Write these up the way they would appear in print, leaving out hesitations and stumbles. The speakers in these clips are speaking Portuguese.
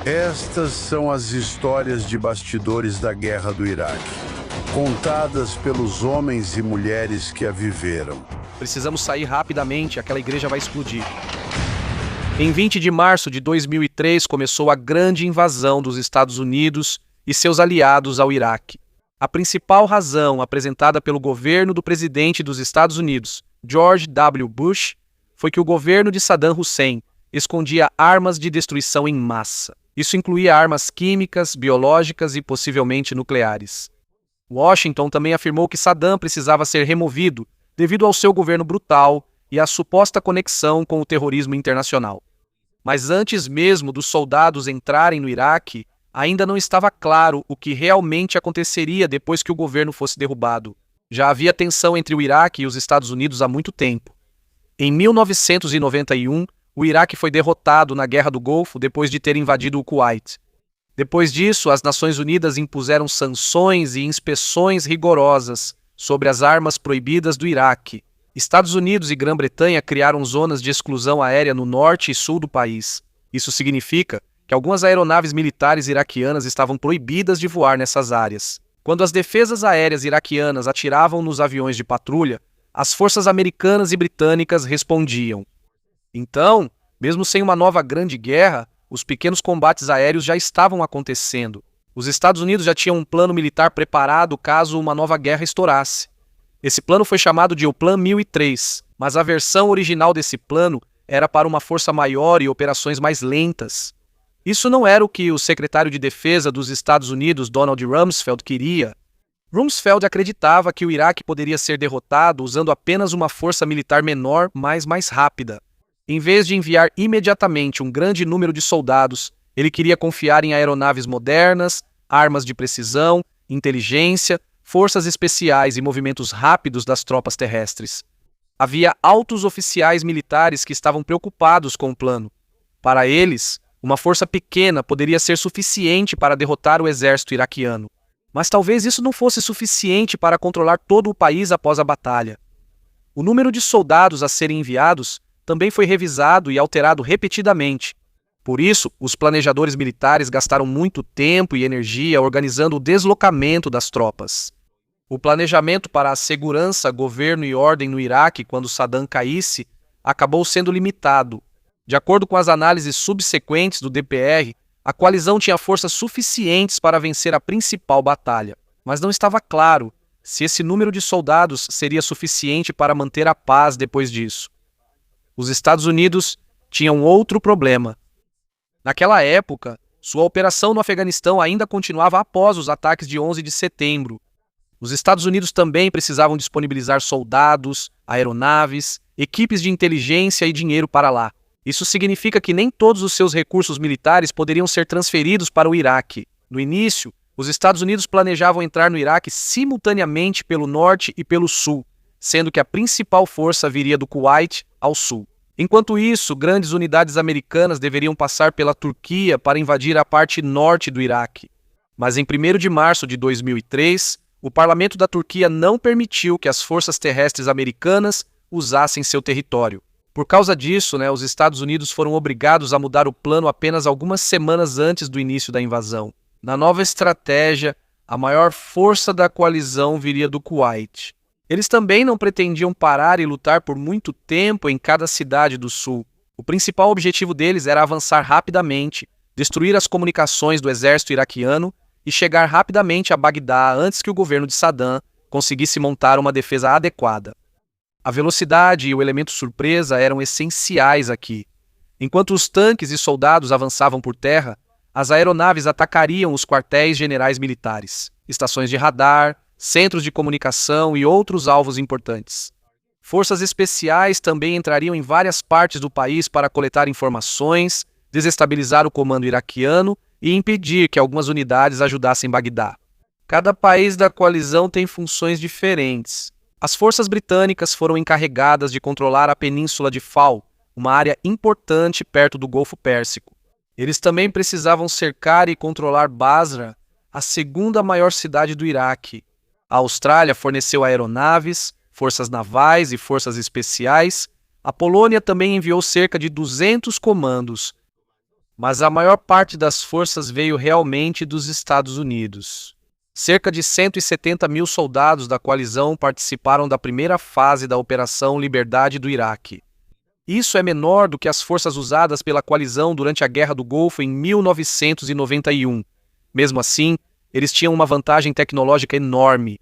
Estas são as histórias de bastidores da Guerra do Iraque, contadas pelos homens e mulheres que a viveram. Precisamos sair rapidamente, aquela igreja vai explodir. Em 20 de março de 2003 começou a grande invasão dos Estados Unidos e seus aliados ao Iraque. A principal razão apresentada pelo governo do presidente dos Estados Unidos, George W. Bush, foi que o governo de Saddam Hussein escondia armas de destruição em massa. Isso incluía armas químicas, biológicas e possivelmente nucleares. Washington também afirmou que Saddam precisava ser removido devido ao seu governo brutal e à suposta conexão com o terrorismo internacional. Mas antes mesmo dos soldados entrarem no Iraque, ainda não estava claro o que realmente aconteceria depois que o governo fosse derrubado. Já havia tensão entre o Iraque e os Estados Unidos há muito tempo. Em 1991, o Iraque foi derrotado na Guerra do Golfo depois de ter invadido o Kuwait. Depois disso, as Nações Unidas impuseram sanções e inspeções rigorosas sobre as armas proibidas do Iraque. Estados Unidos e Grã-Bretanha criaram zonas de exclusão aérea no norte e sul do país. Isso significa que algumas aeronaves militares iraquianas estavam proibidas de voar nessas áreas. Quando as defesas aéreas iraquianas atiravam nos aviões de patrulha, as forças americanas e britânicas respondiam. Então, mesmo sem uma nova grande guerra, os pequenos combates aéreos já estavam acontecendo. Os Estados Unidos já tinham um plano militar preparado caso uma nova guerra estourasse. Esse plano foi chamado de o Plano 1003, mas a versão original desse plano era para uma força maior e operações mais lentas. Isso não era o que o secretário de Defesa dos Estados Unidos, Donald Rumsfeld, queria. Rumsfeld acreditava que o Iraque poderia ser derrotado usando apenas uma força militar menor, mas mais rápida. Em vez de enviar imediatamente um grande número de soldados, ele queria confiar em aeronaves modernas, armas de precisão, inteligência, forças especiais e movimentos rápidos das tropas terrestres. Havia altos oficiais militares que estavam preocupados com o plano. Para eles, uma força pequena poderia ser suficiente para derrotar o exército iraquiano. Mas talvez isso não fosse suficiente para controlar todo o país após a batalha. O número de soldados a serem enviados também foi revisado e alterado repetidamente. Por isso, os planejadores militares gastaram muito tempo e energia organizando o deslocamento das tropas. O planejamento para a segurança, governo e ordem no Iraque quando Saddam caísse acabou sendo limitado. De acordo com as análises subsequentes do DPR, a coalizão tinha forças suficientes para vencer a principal batalha, mas não estava claro se esse número de soldados seria suficiente para manter a paz depois disso. Os Estados Unidos tinham outro problema. Naquela época, sua operação no Afeganistão ainda continuava após os ataques de 11 de setembro. Os Estados Unidos também precisavam disponibilizar soldados, aeronaves, equipes de inteligência e dinheiro para lá. Isso significa que nem todos os seus recursos militares poderiam ser transferidos para o Iraque. No início, os Estados Unidos planejavam entrar no Iraque simultaneamente pelo norte e pelo sul, sendo que a principal força viria do Kuwait ao sul. Enquanto isso, grandes unidades americanas deveriam passar pela Turquia para invadir a parte norte do Iraque. Mas em 1º de março de 2003, o parlamento da Turquia não permitiu que as forças terrestres americanas usassem seu território. Por causa disso, os Estados Unidos foram obrigados a mudar o plano apenas algumas semanas antes do início da invasão. Na nova estratégia, a maior força da coalizão viria do Kuwait. Eles também não pretendiam parar e lutar por muito tempo em cada cidade do sul. O principal objetivo deles era avançar rapidamente, destruir as comunicações do exército iraquiano e chegar rapidamente a Bagdá antes que o governo de Saddam conseguisse montar uma defesa adequada. A velocidade e o elemento surpresa eram essenciais aqui. Enquanto os tanques e soldados avançavam por terra, as aeronaves atacariam os quartéis generais militares, estações de radar, centros de comunicação e outros alvos importantes. Forças especiais também entrariam em várias partes do país para coletar informações, desestabilizar o comando iraquiano e impedir que algumas unidades ajudassem Bagdá. Cada país da coalizão tem funções diferentes. As forças britânicas foram encarregadas de controlar a península de Fal, uma área importante perto do Golfo Pérsico. Eles também precisavam cercar e controlar Basra, a segunda maior cidade do Iraque. A Austrália forneceu aeronaves, forças navais e forças especiais. A Polônia também enviou cerca de 200 comandos. Mas a maior parte das forças veio realmente dos Estados Unidos. Cerca de 170 mil soldados da coalizão participaram da primeira fase da Operação Liberdade do Iraque. Isso é menor do que as forças usadas pela coalizão durante a Guerra do Golfo em 1991. Mesmo assim, eles tinham uma vantagem tecnológica enorme.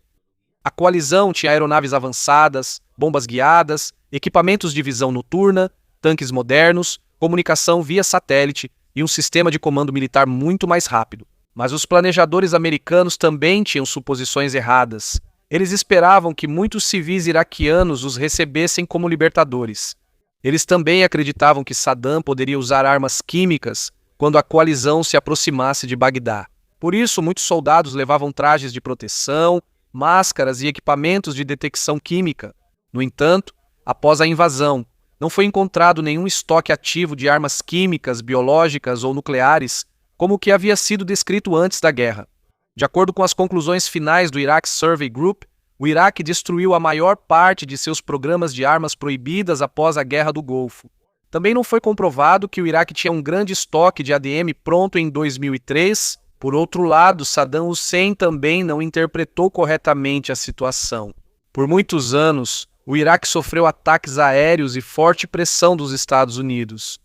A coalizão tinha aeronaves avançadas, bombas guiadas, equipamentos de visão noturna, tanques modernos, comunicação via satélite e um sistema de comando militar muito mais rápido. Mas os planejadores americanos também tinham suposições erradas. Eles esperavam que muitos civis iraquianos os recebessem como libertadores. Eles também acreditavam que Saddam poderia usar armas químicas quando a coalizão se aproximasse de Bagdá. Por isso, muitos soldados levavam trajes de proteção, máscaras e equipamentos de detecção química. No entanto, após a invasão, não foi encontrado nenhum estoque ativo de armas químicas, biológicas ou nucleares, como o que havia sido descrito antes da guerra. De acordo com as conclusões finais do Iraq Survey Group, o Iraque destruiu a maior parte de seus programas de armas proibidas após a Guerra do Golfo. Também não foi comprovado que o Iraque tinha um grande estoque de ADM pronto em 2003. Por outro lado, Saddam Hussein também não interpretou corretamente a situação. Por muitos anos, o Iraque sofreu ataques aéreos e forte pressão dos Estados Unidos.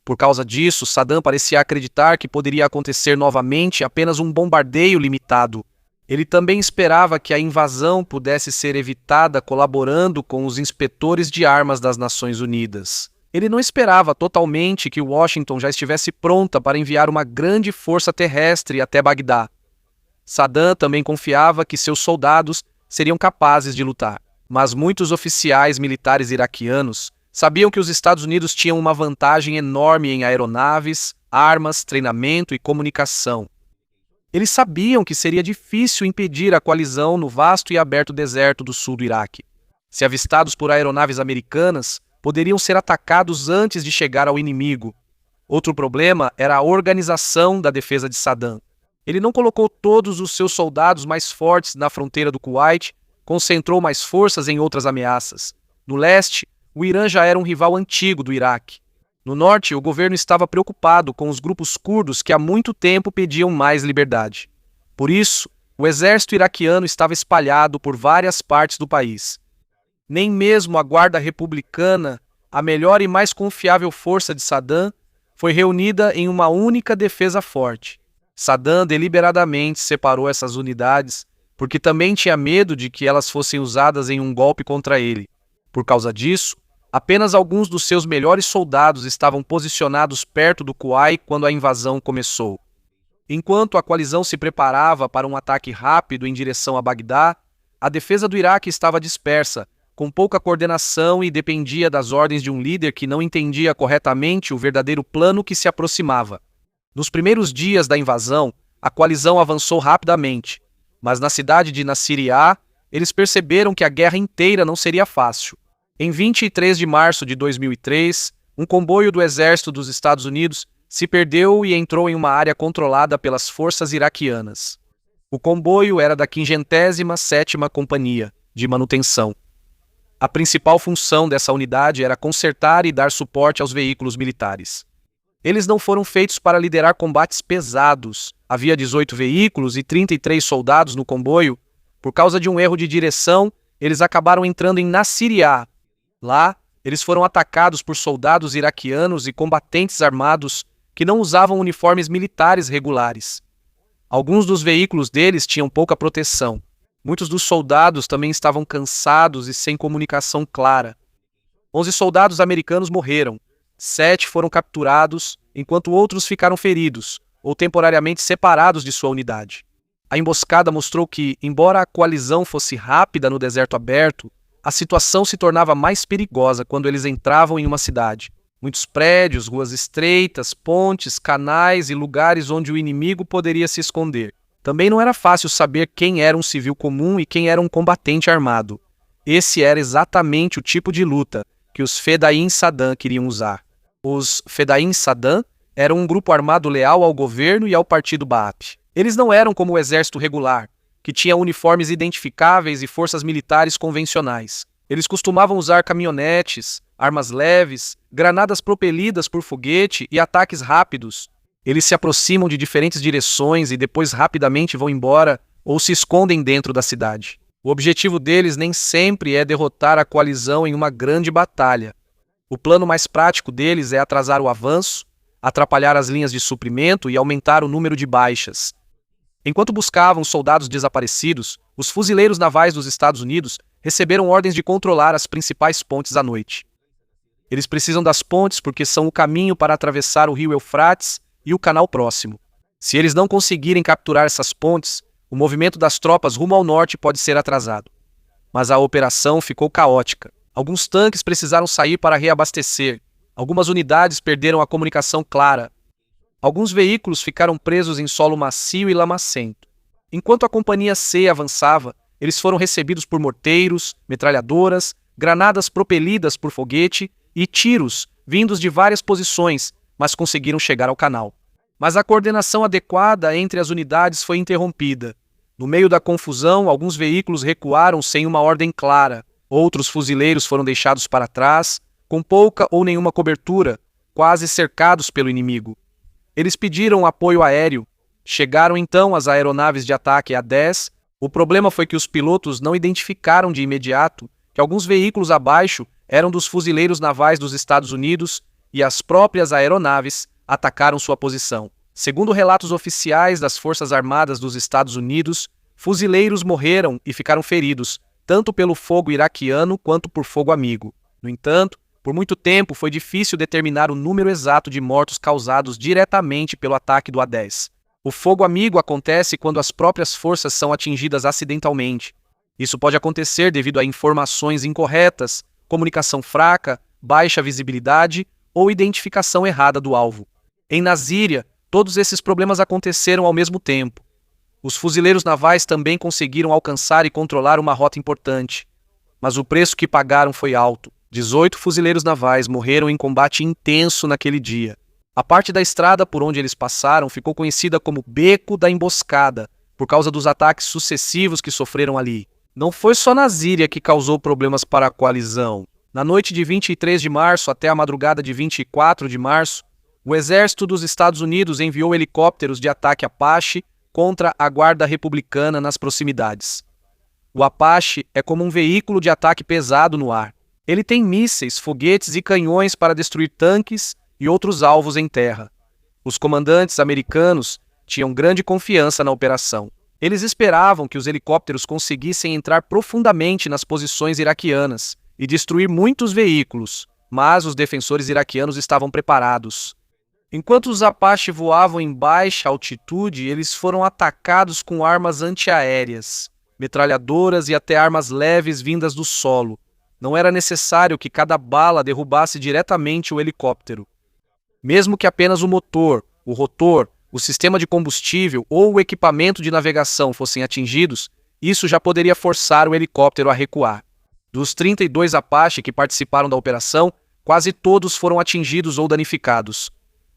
Por causa disso, Saddam parecia acreditar que poderia acontecer novamente apenas um bombardeio limitado. Ele também esperava que a invasão pudesse ser evitada colaborando com os inspetores de armas das Nações Unidas. Ele não esperava totalmente que Washington já estivesse pronta para enviar uma grande força terrestre até Bagdá. Saddam também confiava que seus soldados seriam capazes de lutar. Mas muitos oficiais militares iraquianos sabiam que os Estados Unidos tinham uma vantagem enorme em aeronaves, armas, treinamento e comunicação. Eles sabiam que seria difícil impedir a coalizão no vasto e aberto deserto do sul do Iraque. Se avistados por aeronaves americanas, poderiam ser atacados antes de chegar ao inimigo. Outro problema era a organização da defesa de Saddam. Ele não colocou todos os seus soldados mais fortes na fronteira do Kuwait, concentrou mais forças em outras ameaças. No leste, o Irã já era um rival antigo do Iraque. No norte, o governo estava preocupado com os grupos curdos que há muito tempo pediam mais liberdade. Por isso, o exército iraquiano estava espalhado por várias partes do país. Nem mesmo a Guarda Republicana, a melhor e mais confiável força de Saddam, foi reunida em uma única defesa forte. Saddam deliberadamente separou essas unidades porque também tinha medo de que elas fossem usadas em um golpe contra ele. Por causa disso, apenas alguns dos seus melhores soldados estavam posicionados perto do Kuwait quando a invasão começou. Enquanto a coalizão se preparava para um ataque rápido em direção a Bagdá, a defesa do Iraque estava dispersa, com pouca coordenação e dependia das ordens de um líder que não entendia corretamente o verdadeiro plano que se aproximava. Nos primeiros dias da invasão, a coalizão avançou rapidamente, mas na cidade de Nasiriyah, eles perceberam que a guerra inteira não seria fácil. Em 23 de março de 2003, um comboio do exército dos Estados Unidos se perdeu e entrou em uma área controlada pelas forças iraquianas. O comboio era da 57ª Companhia de Manutenção. A principal função dessa unidade era consertar e dar suporte aos veículos militares. Eles não foram feitos para liderar combates pesados. Havia 18 veículos e 33 soldados no comboio. Por causa de um erro de direção, eles acabaram entrando em Nasiriyah. Lá, eles foram atacados por soldados iraquianos e combatentes armados que não usavam uniformes militares regulares. Alguns dos veículos deles tinham pouca proteção. Muitos dos soldados também estavam cansados e sem comunicação clara. 11 soldados americanos morreram. 7 foram capturados, enquanto outros ficaram feridos ou temporariamente separados de sua unidade. A emboscada mostrou que, embora a coalizão fosse rápida no deserto aberto, a situação se tornava mais perigosa quando eles entravam em uma cidade. Muitos prédios, ruas estreitas, pontes, canais e lugares onde o inimigo poderia se esconder. Também não era fácil saber quem era um civil comum e quem era um combatente armado. Esse era exatamente o tipo de luta que os Fedain Saddam queriam usar. Os Fedain Saddam eram um grupo armado leal ao governo e ao partido Baath. Eles não eram como o exército regular, que tinha uniformes identificáveis e forças militares convencionais. Eles costumavam usar caminhonetes, armas leves, granadas propelidas por foguete e ataques rápidos, Eles se aproximam de diferentes direções e depois rapidamente vão embora ou se escondem dentro da cidade. O objetivo deles nem sempre é derrotar a coalizão em uma grande batalha. O plano mais prático deles é atrasar o avanço, atrapalhar as linhas de suprimento e aumentar o número de baixas. Enquanto buscavam soldados desaparecidos, os fuzileiros navais dos Estados Unidos receberam ordens de controlar as principais pontes à noite. Eles precisam das pontes porque são o caminho para atravessar o rio Eufrates e o canal próximo. Se eles não conseguirem capturar essas pontes, o movimento das tropas rumo ao norte pode ser atrasado. Mas a operação ficou caótica. Alguns tanques precisaram sair para reabastecer. Algumas unidades perderam a comunicação clara. Alguns veículos ficaram presos em solo macio e lamacento. Enquanto a Companhia C avançava, eles foram recebidos por morteiros, metralhadoras, granadas propelidas por foguete e tiros vindos de várias posições, mas conseguiram chegar ao canal. Mas a coordenação adequada entre as unidades foi interrompida. No meio da confusão, alguns veículos recuaram sem uma ordem clara. Outros fuzileiros foram deixados para trás, com pouca ou nenhuma cobertura, quase cercados pelo inimigo. Eles pediram apoio aéreo. Chegaram então as aeronaves de ataque A-10. O problema foi que os pilotos não identificaram de imediato que alguns veículos abaixo eram dos fuzileiros navais dos Estados Unidos e as próprias aeronaves atacaram sua posição. Segundo relatos oficiais das Forças Armadas dos Estados Unidos, fuzileiros morreram e ficaram feridos, tanto pelo fogo iraquiano quanto por fogo amigo. No entanto, por muito tempo foi difícil determinar o número exato de mortos causados diretamente pelo ataque do A-10. O fogo amigo acontece quando as próprias forças são atingidas acidentalmente. Isso pode acontecer devido a informações incorretas, comunicação fraca, baixa visibilidade ou identificação errada do alvo. Em Nazíria, todos esses problemas aconteceram ao mesmo tempo. Os fuzileiros navais também conseguiram alcançar e controlar uma rota importante. Mas o preço que pagaram foi alto. 18 fuzileiros navais morreram em combate intenso naquele dia. A parte da estrada por onde eles passaram ficou conhecida como Beco da Emboscada, por causa dos ataques sucessivos que sofreram ali. Não foi só Nazíria que causou problemas para a coalizão. Na noite de 23 de março até a madrugada de 24 de março, o exército dos Estados Unidos enviou helicópteros de ataque Apache contra a Guarda Republicana nas proximidades. O Apache é como um veículo de ataque pesado no ar. Ele tem mísseis, foguetes e canhões para destruir tanques e outros alvos em terra. Os comandantes americanos tinham grande confiança na operação. Eles esperavam que os helicópteros conseguissem entrar profundamente nas posições iraquianas e destruir muitos veículos, mas os defensores iraquianos estavam preparados. Enquanto os Apache voavam em baixa altitude, eles foram atacados com armas antiaéreas, metralhadoras e até armas leves vindas do solo. Não era necessário que cada bala derrubasse diretamente o helicóptero. Mesmo que apenas o motor, o rotor, o sistema de combustível ou o equipamento de navegação fossem atingidos, isso já poderia forçar o helicóptero a recuar. Dos 32 Apache que participaram da operação, quase todos foram atingidos ou danificados.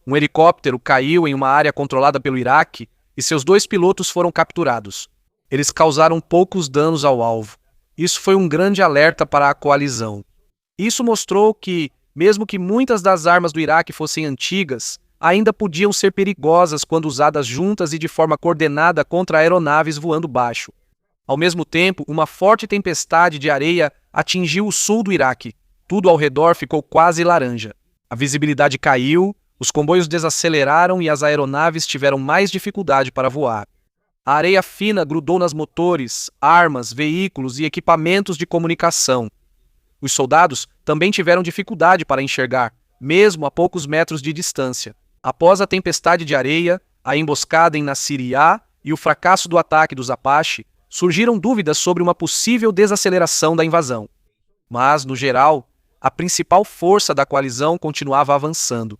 Um helicóptero caiu em uma área controlada pelo Iraque e seus 2 pilotos foram capturados. Eles causaram poucos danos ao alvo. Isso foi um grande alerta para a coalizão. Isso mostrou que, mesmo que muitas das armas do Iraque fossem antigas, ainda podiam ser perigosas quando usadas juntas e de forma coordenada contra aeronaves voando baixo. Ao mesmo tempo, uma forte tempestade de areia atingiu o sul do Iraque. Tudo ao redor ficou quase laranja. A visibilidade caiu, os comboios desaceleraram e as aeronaves tiveram mais dificuldade para voar. A areia fina grudou nas motores, armas, veículos e equipamentos de comunicação. Os soldados também tiveram dificuldade para enxergar, mesmo a poucos metros de distância. Após a tempestade de areia, a emboscada em Nasiriyah e o fracasso do ataque dos Apache, surgiram dúvidas sobre uma possível desaceleração da invasão. Mas, no geral, a principal força da coalizão continuava avançando.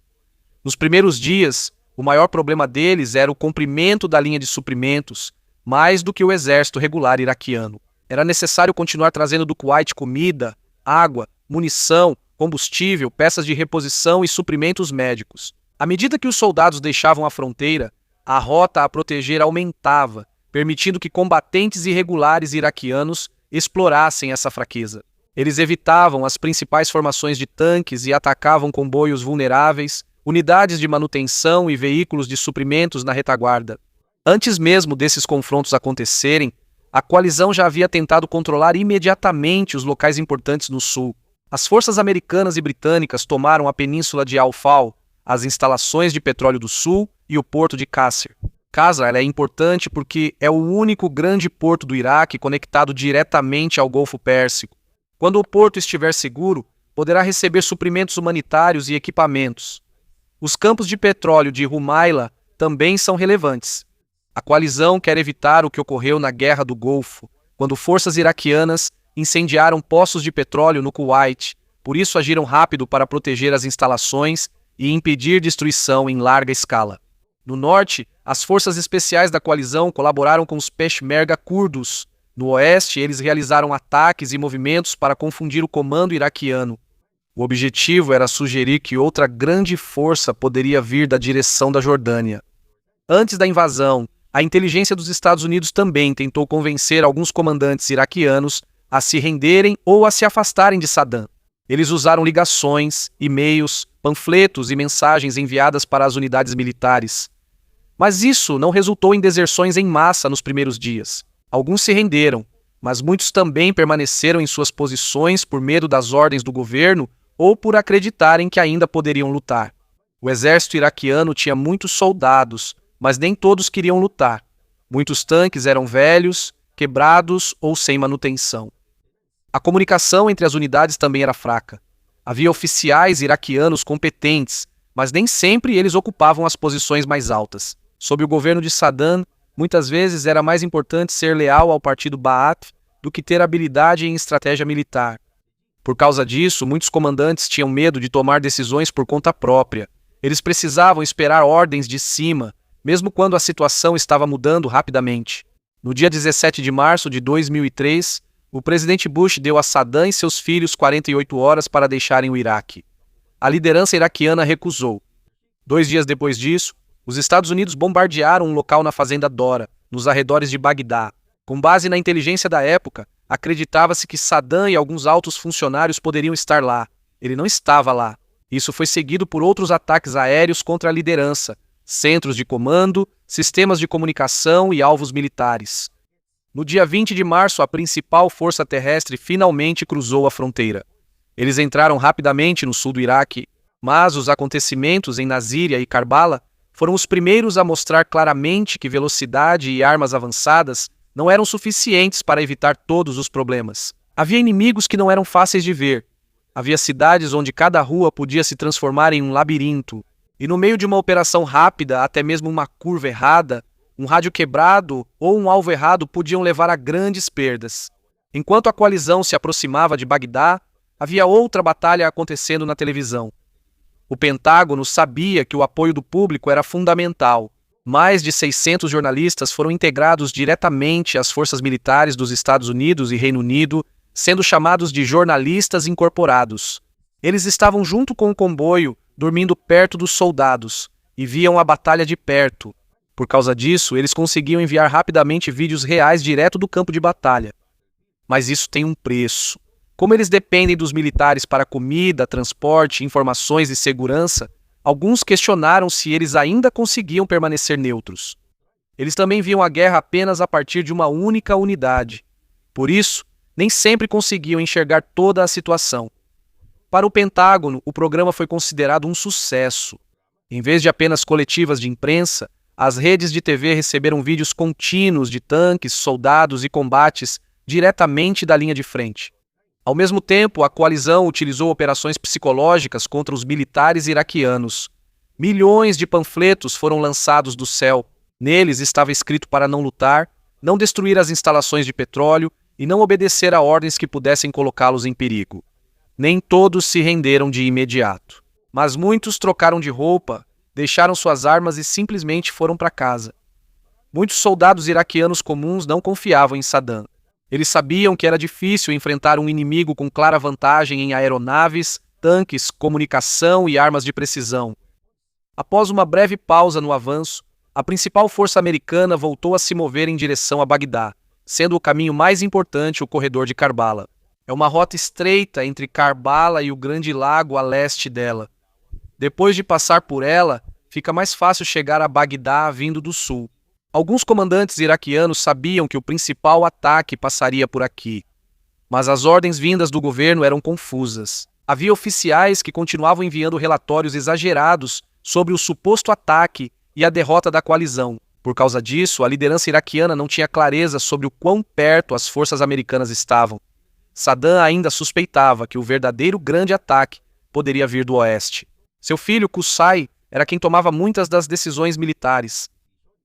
Nos primeiros dias, o maior problema deles era o comprimento da linha de suprimentos, mais do que o exército regular iraquiano. Era necessário continuar trazendo do Kuwait comida, água, munição, combustível, peças de reposição e suprimentos médicos. À medida que os soldados deixavam a fronteira, a rota a proteger aumentava, permitindo que combatentes irregulares iraquianos explorassem essa fraqueza. Eles evitavam as principais formações de tanques e atacavam comboios vulneráveis, unidades de manutenção e veículos de suprimentos na retaguarda. Antes mesmo desses confrontos acontecerem, a coalizão já havia tentado controlar imediatamente os locais importantes no sul. As forças americanas e britânicas tomaram a península de Al-Fal, as instalações de petróleo do sul e o porto de Qasr. Qasr é importante porque é o único grande porto do Iraque conectado diretamente ao Golfo Pérsico. Quando o porto estiver seguro, poderá receber suprimentos humanitários e equipamentos. Os campos de petróleo de Rumaila também são relevantes. A coalizão quer evitar o que ocorreu na Guerra do Golfo, quando forças iraquianas incendiaram poços de petróleo no Kuwait, por isso agiram rápido para proteger as instalações e impedir destruição em larga escala. No norte, as forças especiais da coalizão colaboraram com os Peshmerga curdos. No oeste, eles realizaram ataques e movimentos para confundir o comando iraquiano. O objetivo era sugerir que outra grande força poderia vir da direção da Jordânia. Antes da invasão, a inteligência dos Estados Unidos também tentou convencer alguns comandantes iraquianos a se renderem ou a se afastarem de Saddam. Eles usaram ligações, e-mails, panfletos e mensagens enviadas para as unidades militares. Mas isso não resultou em deserções em massa nos primeiros dias. Alguns se renderam, mas muitos também permaneceram em suas posições por medo das ordens do governo ou por acreditarem que ainda poderiam lutar. O exército iraquiano tinha muitos soldados, mas nem todos queriam lutar. Muitos tanques eram velhos, quebrados ou sem manutenção. A comunicação entre as unidades também era fraca. Havia oficiais iraquianos competentes, mas nem sempre eles ocupavam as posições mais altas. Sob o governo de Saddam, muitas vezes era mais importante ser leal ao partido Ba'ath do que ter habilidade em estratégia militar. Por causa disso, muitos comandantes tinham medo de tomar decisões por conta própria. Eles precisavam esperar ordens de cima, mesmo quando a situação estava mudando rapidamente. No dia 17 de março de 2003, o presidente Bush deu a Saddam e seus filhos 48 horas para deixarem o Iraque. A liderança iraquiana recusou. 2 dias depois disso, os Estados Unidos bombardearam um local na fazenda Dora, nos arredores de Bagdá. Com base na inteligência da época, acreditava-se que Saddam e alguns altos funcionários poderiam estar lá. Ele não estava lá. Isso foi seguido por outros ataques aéreos contra a liderança, centros de comando, sistemas de comunicação e alvos militares. No dia 20 de março, a principal força terrestre finalmente cruzou a fronteira. Eles entraram rapidamente no sul do Iraque, mas os acontecimentos em Nazíria e Karbala foram os primeiros a mostrar claramente que velocidade e armas avançadas não eram suficientes para evitar todos os problemas. Havia inimigos que não eram fáceis de ver. Havia cidades onde cada rua podia se transformar em um labirinto. E no meio de uma operação rápida, até mesmo uma curva errada, um rádio quebrado ou um alvo errado podiam levar a grandes perdas. Enquanto a coalizão se aproximava de Bagdá, havia outra batalha acontecendo na televisão. O Pentágono sabia que o apoio do público era fundamental. Mais de 600 jornalistas foram integrados diretamente às forças militares dos Estados Unidos e Reino Unido, sendo chamados de jornalistas incorporados. Eles estavam junto com o comboio, dormindo perto dos soldados, e viam a batalha de perto. Por causa disso, eles conseguiam enviar rapidamente vídeos reais direto do campo de batalha. Mas isso tem um preço. Como eles dependem dos militares para comida, transporte, informações e segurança, alguns questionaram se eles ainda conseguiam permanecer neutros. Eles também viam a guerra apenas a partir de uma única unidade. Por isso, nem sempre conseguiam enxergar toda a situação. Para o Pentágono, o programa foi considerado um sucesso. Em vez de apenas coletivas de imprensa, as redes de TV receberam vídeos contínuos de tanques, soldados e combates diretamente da linha de frente. Ao mesmo tempo, a coalizão utilizou operações psicológicas contra os militares iraquianos. Milhões de panfletos foram lançados do céu. Neles estava escrito para não lutar, não destruir as instalações de petróleo e não obedecer a ordens que pudessem colocá-los em perigo. Nem todos se renderam de imediato, mas muitos trocaram de roupa, deixaram suas armas e simplesmente foram para casa. Muitos soldados iraquianos comuns não confiavam em Saddam. Eles sabiam que era difícil enfrentar um inimigo com clara vantagem em aeronaves, tanques, comunicação e armas de precisão. Após uma breve pausa no avanço, a principal força americana voltou a se mover em direção a Bagdá, sendo o caminho mais importante o corredor de Karbala. É uma rota estreita entre Karbala e o Grande Lago a leste dela. Depois de passar por ela, fica mais fácil chegar a Bagdá vindo do sul. Alguns comandantes iraquianos sabiam que o principal ataque passaria por aqui, mas as ordens vindas do governo eram confusas. Havia oficiais que continuavam enviando relatórios exagerados sobre o suposto ataque e a derrota da coalizão. Por causa disso, a liderança iraquiana não tinha clareza sobre o quão perto as forças americanas estavam. Saddam ainda suspeitava que o verdadeiro grande ataque poderia vir do oeste. Seu filho, Qusay, era quem tomava muitas das decisões militares.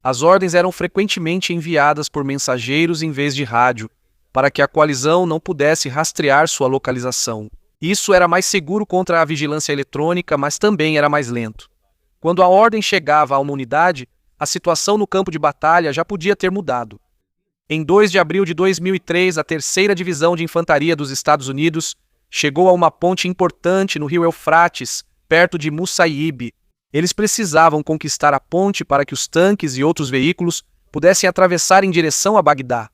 As ordens eram frequentemente enviadas por mensageiros em vez de rádio, para que a coalizão não pudesse rastrear sua localização. Isso era mais seguro contra a vigilância eletrônica, mas também era mais lento. Quando a ordem chegava a uma unidade, a situação no campo de batalha já podia ter mudado. Em 2 de abril de 2003, a 3ª Divisão de Infantaria dos Estados Unidos chegou a uma ponte importante no rio Eufrates, perto de Musaib. Eles precisavam conquistar a ponte para que os tanques e outros veículos pudessem atravessar em direção a Bagdá.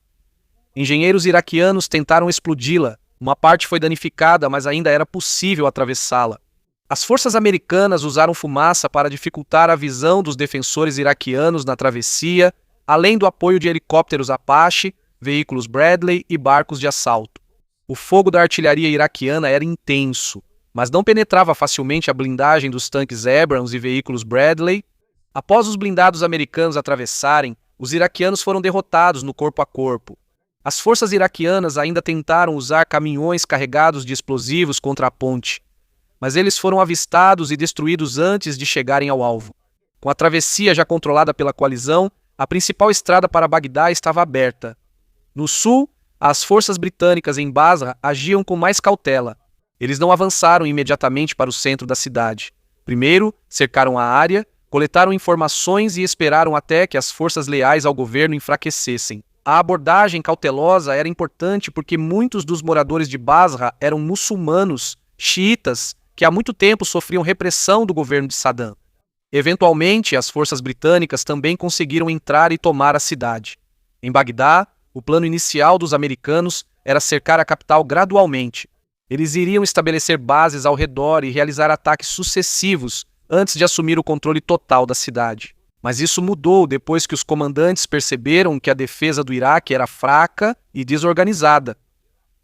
Engenheiros iraquianos tentaram explodi-la. Uma parte foi danificada, mas ainda era possível atravessá-la. As forças americanas usaram fumaça para dificultar a visão dos defensores iraquianos na travessia, além do apoio de helicópteros Apache, veículos Bradley e barcos de assalto. O fogo da artilharia iraquiana era intenso, mas não penetrava facilmente a blindagem dos tanques Abrams e veículos Bradley. Após os blindados americanos atravessarem, os iraquianos foram derrotados no corpo a corpo. As forças iraquianas ainda tentaram usar caminhões carregados de explosivos contra a ponte, mas eles foram avistados e destruídos antes de chegarem ao alvo. Com a travessia já controlada pela coalizão, a principal estrada para Bagdá estava aberta. No sul, as forças britânicas em Basra agiam com mais cautela. Eles não avançaram imediatamente para o centro da cidade. Primeiro, cercaram a área, coletaram informações e esperaram até que as forças leais ao governo enfraquecessem. A abordagem cautelosa era importante porque muitos dos moradores de Basra eram muçulmanos, xiitas, que há muito tempo sofriam repressão do governo de Saddam. Eventualmente, as forças britânicas também conseguiram entrar e tomar a cidade. Em Bagdá, o plano inicial dos americanos era cercar a capital gradualmente. Eles iriam estabelecer bases ao redor e realizar ataques sucessivos antes de assumir o controle total da cidade. Mas isso mudou depois que os comandantes perceberam que a defesa do Iraque era fraca e desorganizada.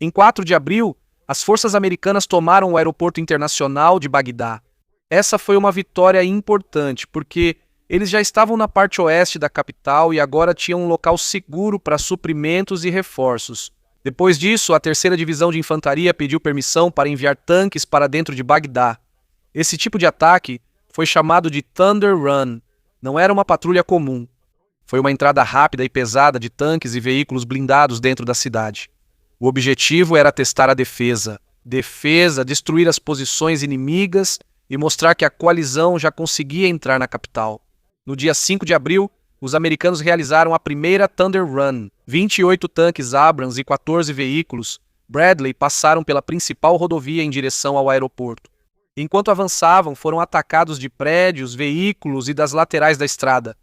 Em 4 de abril, as forças americanas tomaram o aeroporto internacional de Bagdá. Essa foi uma vitória importante, porque eles já estavam na parte oeste da capital e agora tinham um local seguro para suprimentos e reforços. Depois disso, a 3ª Divisão de Infantaria pediu permissão para enviar tanques para dentro de Bagdá. Esse tipo de ataque foi chamado de Thunder Run. Não era uma patrulha comum. Foi uma entrada rápida e pesada de tanques e veículos blindados dentro da cidade. O objetivo era testar a defesa, destruir as posições inimigas e mostrar que a coalizão já conseguia entrar na capital. No dia 5 de abril, os americanos realizaram a primeira Thunder Run. 28 tanques Abrams e 14 veículos Bradley passaram pela principal rodovia em direção ao aeroporto. Enquanto avançavam, foram atacados de prédios, veículos e das laterais da estrada.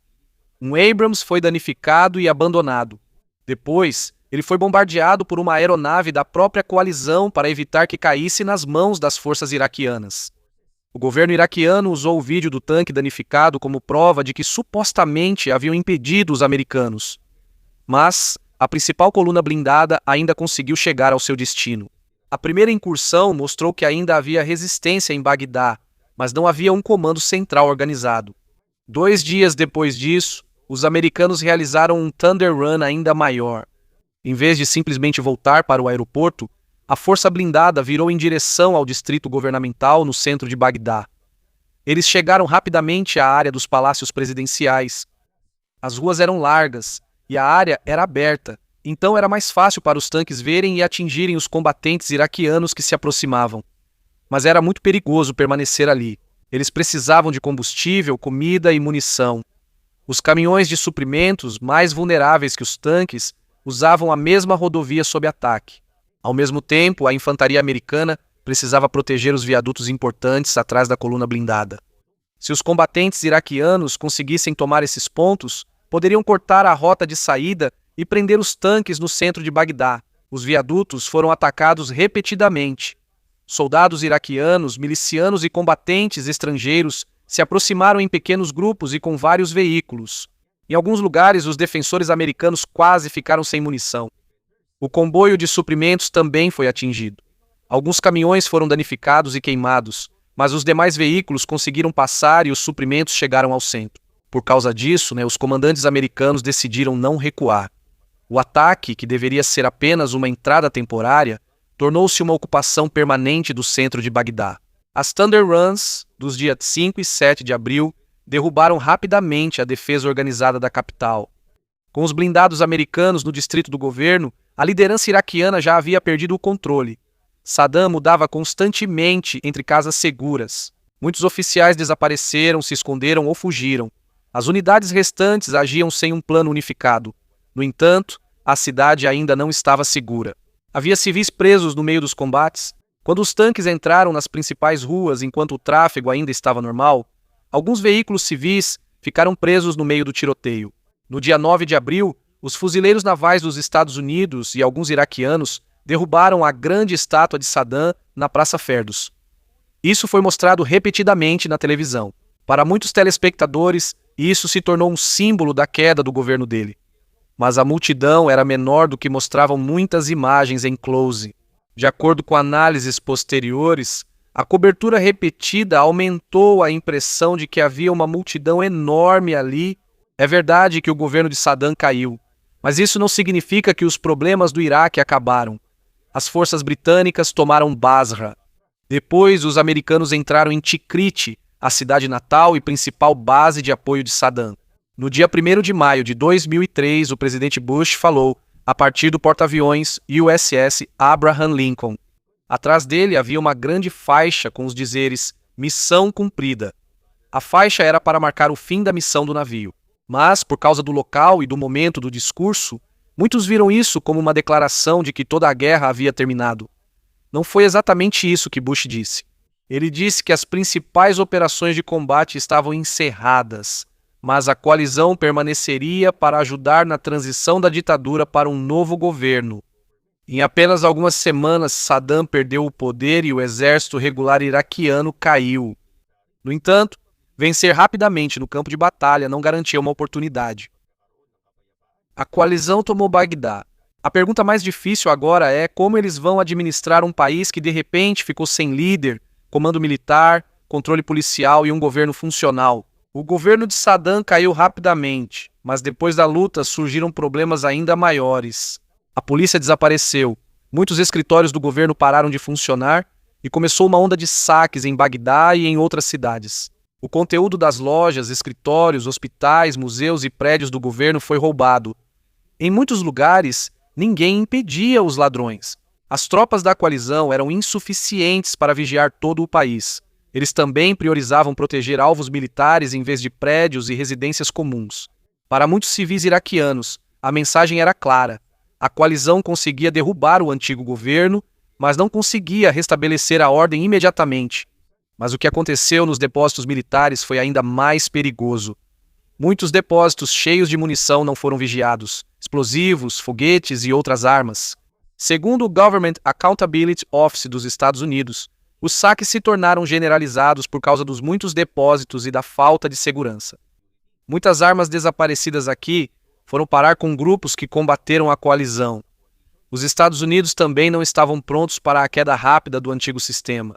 Um Abrams foi danificado e abandonado. Depois, ele foi bombardeado por uma aeronave da própria coalizão para evitar que caísse nas mãos das forças iraquianas. O governo iraquiano usou o vídeo do tanque danificado como prova de que supostamente haviam impedido os americanos. Mas a principal coluna blindada ainda conseguiu chegar ao seu destino. A primeira incursão mostrou que ainda havia resistência em Bagdá, mas não havia um comando central organizado. 2 dias depois disso, os americanos realizaram um Thunder Run ainda maior. Em vez de simplesmente voltar para o aeroporto, a força blindada virou em direção ao distrito governamental no centro de Bagdá. Eles chegaram rapidamente à área dos palácios presidenciais. As ruas eram largas e a área era aberta, então era mais fácil para os tanques verem e atingirem os combatentes iraquianos que se aproximavam. Mas era muito perigoso permanecer ali. Eles precisavam de combustível, comida e munição. Os caminhões de suprimentos, mais vulneráveis que os tanques, usavam a mesma rodovia sob ataque. Ao mesmo tempo, a infantaria americana precisava proteger os viadutos importantes atrás da coluna blindada. Se os combatentes iraquianos conseguissem tomar esses pontos, poderiam cortar a rota de saída e prender os tanques no centro de Bagdá. Os viadutos foram atacados repetidamente. Soldados iraquianos, milicianos e combatentes estrangeiros se aproximaram em pequenos grupos e com vários veículos. Em alguns lugares, os defensores americanos quase ficaram sem munição. O comboio de suprimentos também foi atingido. Alguns caminhões foram danificados e queimados, mas os demais veículos conseguiram passar e os suprimentos chegaram ao centro. Por causa disso, os comandantes americanos decidiram não recuar. O ataque, que deveria ser apenas uma entrada temporária, tornou-se uma ocupação permanente do centro de Bagdá. As Thunder Runs, dos dias 5 e 7 de abril, derrubaram rapidamente a defesa organizada da capital. Com os blindados americanos no distrito do governo, a liderança iraquiana já havia perdido o controle. Saddam mudava constantemente entre casas seguras. Muitos oficiais desapareceram, se esconderam ou fugiram. As unidades restantes agiam sem um plano unificado. No entanto, a cidade ainda não estava segura. Havia civis presos no meio dos combates. Quando os tanques entraram nas principais ruas enquanto o tráfego ainda estava normal, alguns veículos civis ficaram presos no meio do tiroteio. No dia 9 de abril, os fuzileiros navais dos Estados Unidos e alguns iraquianos derrubaram a grande estátua de Saddam na Praça Ferdos. Isso foi mostrado repetidamente na televisão. Para muitos telespectadores, isso se tornou um símbolo da queda do governo dele. Mas a multidão era menor do que mostravam muitas imagens em close. De acordo com análises posteriores, a cobertura repetida aumentou a impressão de que havia uma multidão enorme ali. É verdade que o governo de Saddam caiu, mas isso não significa que os problemas do Iraque acabaram. As forças britânicas tomaram Basra. Depois, os americanos entraram em Tikrit, a cidade natal e principal base de apoio de Saddam. No dia 1º de maio de 2003, o presidente Bush falou, a partir do porta-aviões USS Abraham Lincoln. Atrás dele havia uma grande faixa com os dizeres Missão cumprida. A faixa era para marcar o fim da missão do navio. Mas, por causa do local e do momento do discurso, muitos viram isso como uma declaração de que toda a guerra havia terminado. Não foi exatamente isso que Bush disse. Ele disse que as principais operações de combate estavam encerradas, mas a coalizão permaneceria para ajudar na transição da ditadura para um novo governo. Em apenas algumas semanas, Saddam perdeu o poder e o exército regular iraquiano caiu. No entanto, vencer rapidamente no campo de batalha não garantia uma oportunidade. A coalizão tomou Bagdá. A pergunta mais difícil agora é como eles vão administrar um país que de repente ficou sem líder, comando militar, controle policial e um governo funcional. O governo de Saddam caiu rapidamente, mas depois da luta surgiram problemas ainda maiores. A polícia desapareceu, muitos escritórios do governo pararam de funcionar e começou uma onda de saques em Bagdá e em outras cidades. O conteúdo das lojas, escritórios, hospitais, museus e prédios do governo foi roubado. Em muitos lugares, ninguém impedia os ladrões. As tropas da coalizão eram insuficientes para vigiar todo o país. Eles também priorizavam proteger alvos militares em vez de prédios e residências comuns. Para muitos civis iraquianos, a mensagem era clara. A coalizão conseguia derrubar o antigo governo, mas não conseguia restabelecer a ordem imediatamente. Mas o que aconteceu nos depósitos militares foi ainda mais perigoso. Muitos depósitos cheios de munição não foram vigiados, explosivos, foguetes e outras armas. Segundo o Government Accountability Office dos Estados Unidos, os saques se tornaram generalizados por causa dos muitos depósitos e da falta de segurança. Muitas armas desaparecidas aqui foram parar com grupos que combateram a coalizão. Os Estados Unidos também não estavam prontos para a queda rápida do antigo sistema.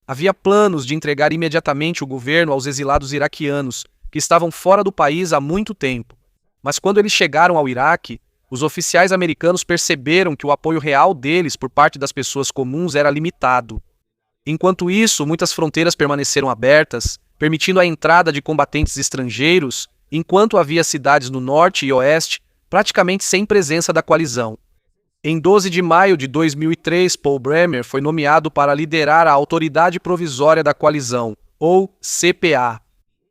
Havia planos de entregar imediatamente o governo aos exilados iraquianos, que estavam fora do país há muito tempo. Mas quando eles chegaram ao Iraque, os oficiais americanos perceberam que o apoio real deles por parte das pessoas comuns era limitado. Enquanto isso, muitas fronteiras permaneceram abertas, permitindo a entrada de combatentes estrangeiros, enquanto havia cidades no norte e oeste praticamente sem presença da coalizão. Em 12 de maio de 2003, Paul Bremer foi nomeado para liderar a Autoridade Provisória da Coalizão, ou CPA.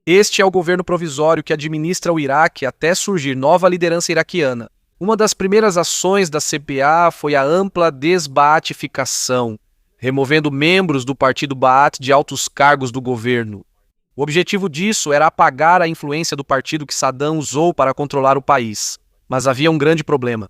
Este é o governo provisório que administra o Iraque até surgir nova liderança iraquiana. Uma das primeiras ações da CPA foi a ampla desbaatificação, removendo membros do partido Baath de altos cargos do governo. O objetivo disso era apagar a influência do partido que Saddam usou para controlar o país. Mas havia um grande problema.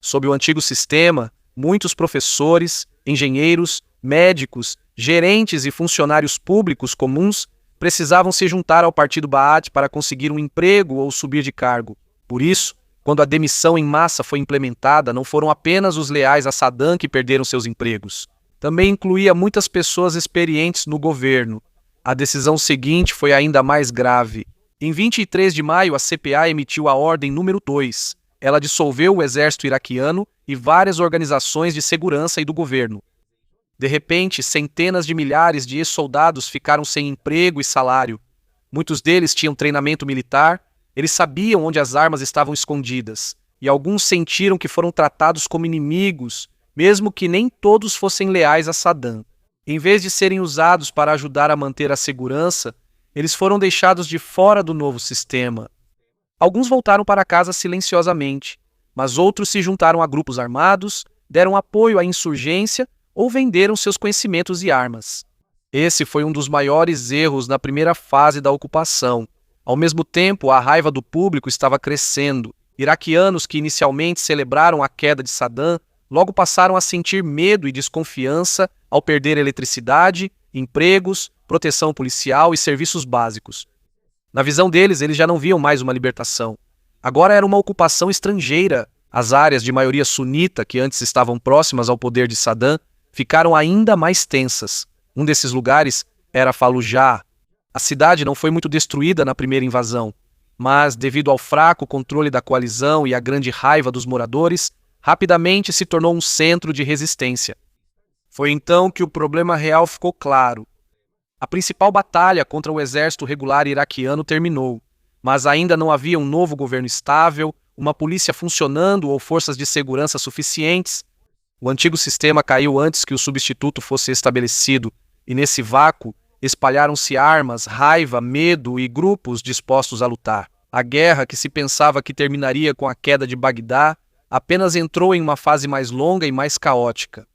Sob o antigo sistema, muitos professores, engenheiros, Médicos, gerentes e funcionários públicos comuns precisavam se juntar ao Partido Baath para conseguir um emprego ou subir de cargo. Por isso, quando a demissão em massa foi implementada, não foram apenas os leais a Saddam que perderam seus empregos. Também incluía muitas pessoas experientes no governo. A decisão seguinte foi ainda mais grave. Em 23 de maio, a CPA emitiu a Ordem número 2. Ela dissolveu o exército iraquiano e várias organizações de segurança e do governo. De repente, centenas de milhares de ex-soldados ficaram sem emprego e salário. Muitos deles tinham treinamento militar, eles sabiam onde as armas estavam escondidas, e alguns sentiram que foram tratados como inimigos, mesmo que nem todos fossem leais a Saddam. Em vez de serem usados para ajudar a manter a segurança, eles foram deixados de fora do novo sistema. Alguns voltaram para casa silenciosamente, mas outros se juntaram a grupos armados, deram apoio à insurgência ou venderam seus conhecimentos e armas. Esse foi um dos maiores erros na primeira fase da ocupação. Ao mesmo tempo, a raiva do público estava crescendo. Iraquianos que inicialmente celebraram a queda de Saddam logo passaram a sentir medo e desconfiança ao perder eletricidade, empregos, proteção policial e serviços básicos. Na visão deles, eles já não viam mais uma libertação. Agora era uma ocupação estrangeira. As áreas de maioria sunita, que antes estavam próximas ao poder de Saddam, ficaram ainda mais tensas. Um desses lugares era Fallujah. A cidade não foi muito destruída na primeira invasão, mas, devido ao fraco controle da coalizão e à grande raiva dos moradores, rapidamente se tornou um centro de resistência. Foi então que o problema real ficou claro. A principal batalha contra o exército regular iraquiano terminou, mas ainda não havia um novo governo estável, uma polícia funcionando ou forças de segurança suficientes. O antigo sistema caiu antes que o substituto fosse estabelecido, e nesse vácuo espalharam-se armas, raiva, medo e grupos dispostos a lutar. A guerra, que se pensava que terminaria com a queda de Bagdá, apenas entrou em uma fase mais longa e mais caótica.